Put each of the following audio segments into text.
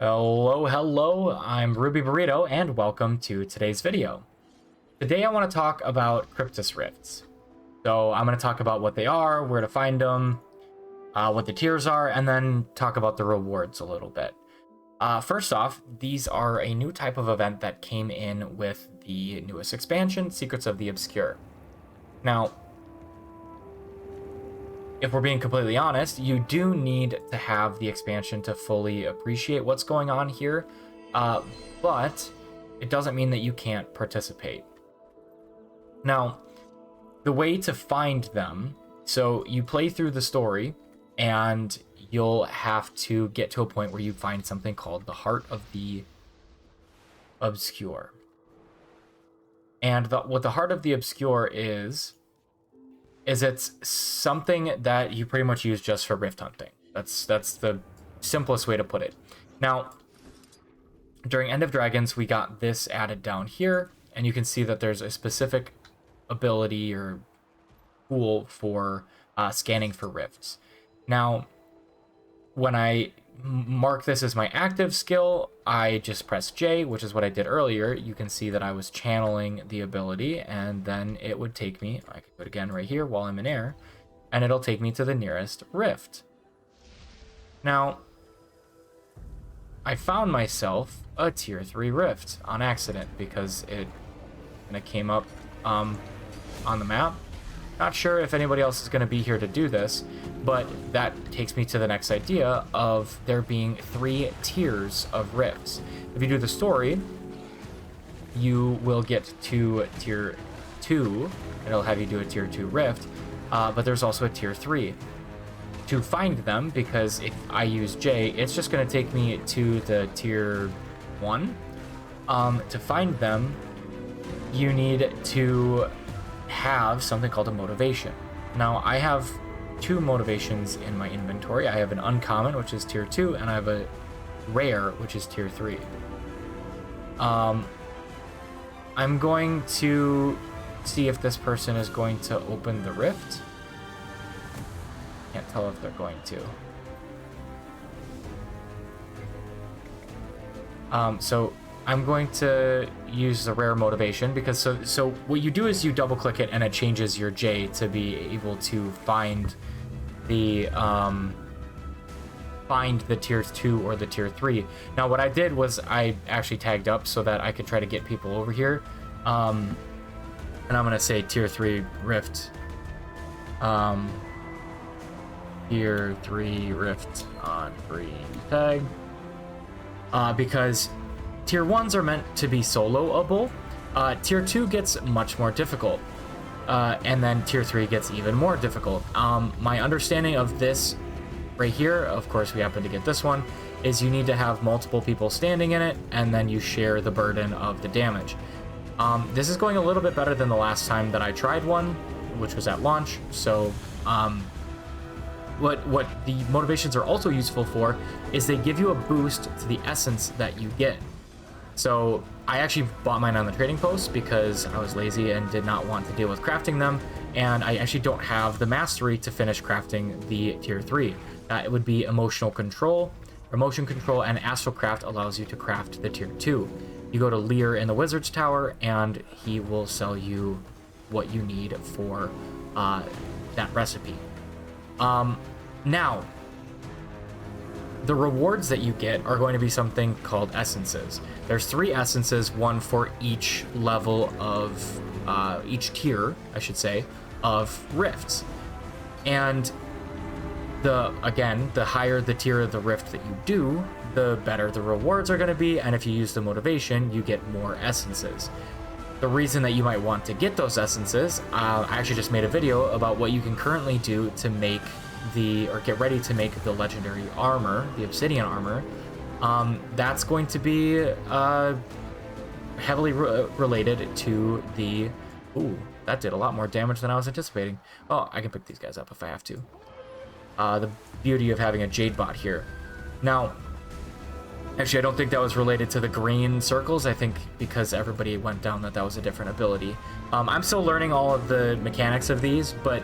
Hello, I'm Ruby Burrito, and welcome to today's video. Today I want to talk about Kryptis rifts. So I'm going to talk about what they are, where to find them, what the tiers are, and then talk about the rewards a little bit. First off, these are a new type of event that came in with the newest expansion, Secrets of the Obscure. Now, if we're being completely honest, you do need to have the expansion to fully appreciate what's going on here, but it doesn't mean that you can't participate. Now, the way to find them, so you play through the story, and you'll have to get to a point where you find something called the Heart of the Obscure. And what the Heart of the Obscure is it's something that you pretty much use just for rift hunting. That's the simplest way to put it. Now, during End of Dragons, we got this added down here, and you can see that there's a specific ability or tool for scanning for rifts. Now, when I mark this as my active skill, I just press J, which is what I did earlier. You can see that I was channeling the ability, and then it would take me, I could do it again right here while I'm in air, and it'll take me to the nearest rift. Now, I found myself a tier 3 rift on accident because it kind of came up on the map. Not sure if anybody else is going to be here to do this, but that takes me to the next idea of there being 3 tiers of rifts. If you do the story, you will get to tier 2. It'll have you do a tier 2 rift, but there's also a tier 3. To find them, because if I use J, it's just going to take me to the tier 1. To find them, you need to have something called a motivation. Now, I have 2 motivations in my inventory. I have an uncommon, which is tier 2, and I have a rare, which is tier 3. I'm going to see if this person is going to open the rift. Can't tell if they're going to. So I'm going to use the rare motivation because so what you do is you double click it and it changes your J to be able to find the tier 2 or the tier 3. Now what I did was I actually tagged up so that I could try to get people over here. And I'm gonna say tier 3 rift. Tier 3 rift on green tag. Because tier 1s are meant to be soloable. Tier 2 gets much more difficult. And then tier 3 gets even more difficult. My understanding of this right here, of course we happen to get this one, is you need to have multiple people standing in it, and then you share the burden of the damage. This is going a little bit better than the last time that I tried one, which was at launch. So what the motivations are also useful for is they give you a boost to the essence that you get. So I actually bought mine on the trading post because I was lazy and did not want to deal with crafting them, and I actually don't have the mastery to finish crafting the tier 3. It would be emotional control, emotion control, and astral craft allows you to craft the tier 2. You go to Lear in the Wizard's Tower, and he will sell you what you need for that recipe. Now, the rewards that you get are going to be something called essences. There's 3 essences, one for each level of, each tier, I should say, of rifts. And the higher the tier of the rift that you do, the better the rewards are going to be, and if you use the motivation, you get more essences. The reason that you might want to get those essences, I actually just made a video about what you can currently do to make get ready to make the legendary armor, the obsidian armor. That's going to be heavily related to the... Ooh, that did a lot more damage than I was anticipating. Oh, I can pick these guys up if I have to. The beauty of having a Jade bot here. Now, actually, I don't think that was related to the green circles. I think because everybody went down that was a different ability. I'm still learning all of the mechanics of these, but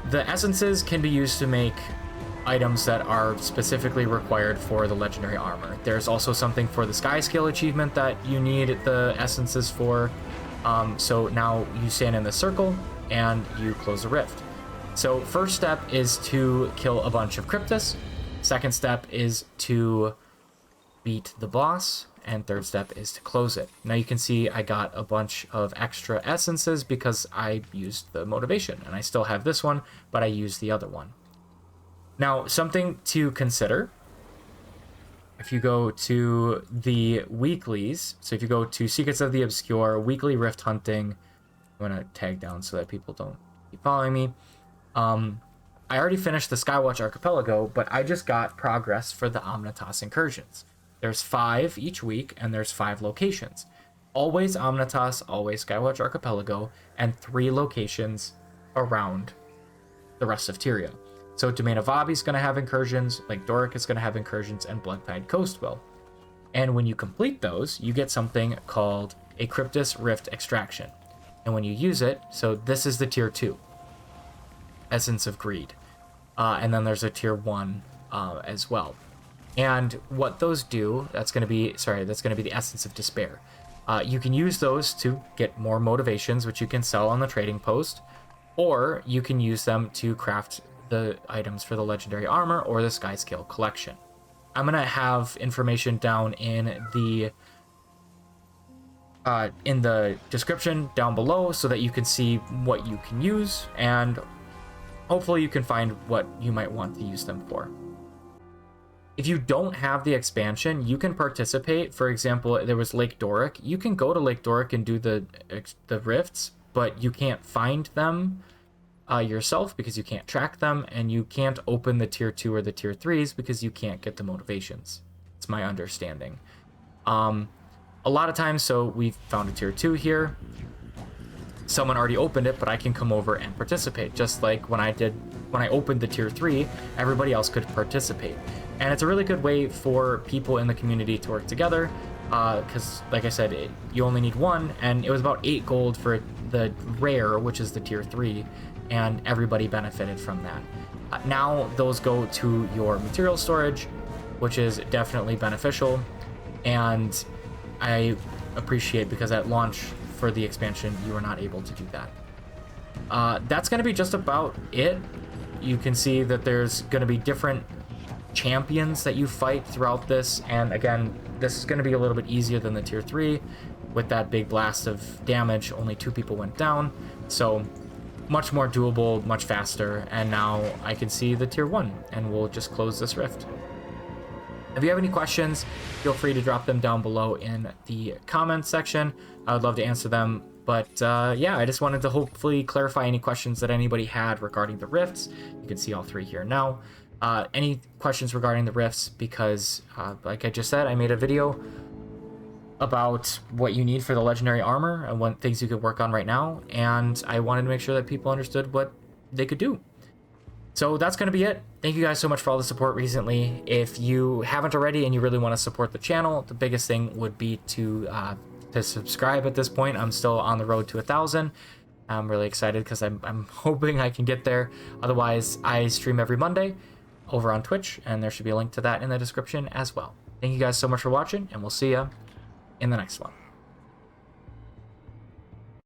the essences can be used to make items that are specifically required for the legendary armor. There's also something for the sky scale achievement that you need the essences for. So now you stand in the circle and you close the rift. So first step is to kill a bunch of Kryptis. Second step is to beat the boss. And third step is to close it. Now you can see I got a bunch of extra essences because I used the motivation. And I still have this one, but I used the other one. Now, something to consider, if you go to the weeklies, so if you go to Secrets of the Obscure, Weekly Rift Hunting, I'm going to tag down so that people don't keep following me. I already finished the Skywatch Archipelago, but I just got progress for the Omnitas incursions. There's 5 each week, and there's 5 locations. Always Omnitas, always Skywatch Archipelago, and 3 locations around the rest of Tyria. So Domain of Vavi is going to have incursions, Lake Doric is going to have incursions, and Bloodtide Coast will. And when you complete those, you get something called a Kryptis Rift Extraction. And when you use it, so this is the Tier 2, Essence of Greed. And then there's a Tier 1 as well. And what those do, that's going to be the Essence of Despair. You can use those to get more motivations, which you can sell on the trading post, or you can use them to craft the items for the legendary armor or the Skyscale collection. I'm going to have information down in the description down below so that you can see what you can use, and hopefully you can find what you might want to use them for. If you don't have the expansion, you can participate. For example, there was Lake Doric. You can go to Lake Doric and do the rifts, but you can't find them yourself because you can't track them, and you can't open the Tier 2 or the Tier 3s because you can't get the motivations. It's my understanding. A lot of times, so we found a Tier 2 here. Someone already opened it, but I can come over and participate. Just like when I opened the Tier 3, everybody else could participate. And it's a really good way for people in the community to work together, because, like I said, you only need one, and it was about 8 gold for the rare, which is the Tier 3, and everybody benefited from that. Now those go to your material storage, which is definitely beneficial, and I appreciate because at launch for the expansion, you were not able to do that. That's going to be just about it. You can see that there's going to be different champions that you fight throughout this, and again, this is going to be a little bit easier than the Tier 3. With that big blast of damage, only 2 people went down, so much more doable, much faster, and now I can see the Tier 1, and we'll just close this rift. If you have any questions, feel free to drop them down below in the comments section. I would love to answer them, but yeah, I just wanted to hopefully clarify any questions that anybody had regarding the rifts. You can see all 3 here now. Any questions regarding the rifts, because like I just said, I made a video about what you need for the legendary armor and what things you could work on right now, and I wanted to make sure that people understood what they could do. So that's going to be it. Thank you guys so much for all the support recently. If you haven't already and you really want to support the channel, the biggest thing would be to subscribe at this point. I'm still on the road to 1,000. I'm really excited because I'm hoping I can get there. Otherwise, I stream every Monday over on Twitch, and there should be a link to that in the description as well. Thank you guys so much for watching, and we'll see ya in the next one.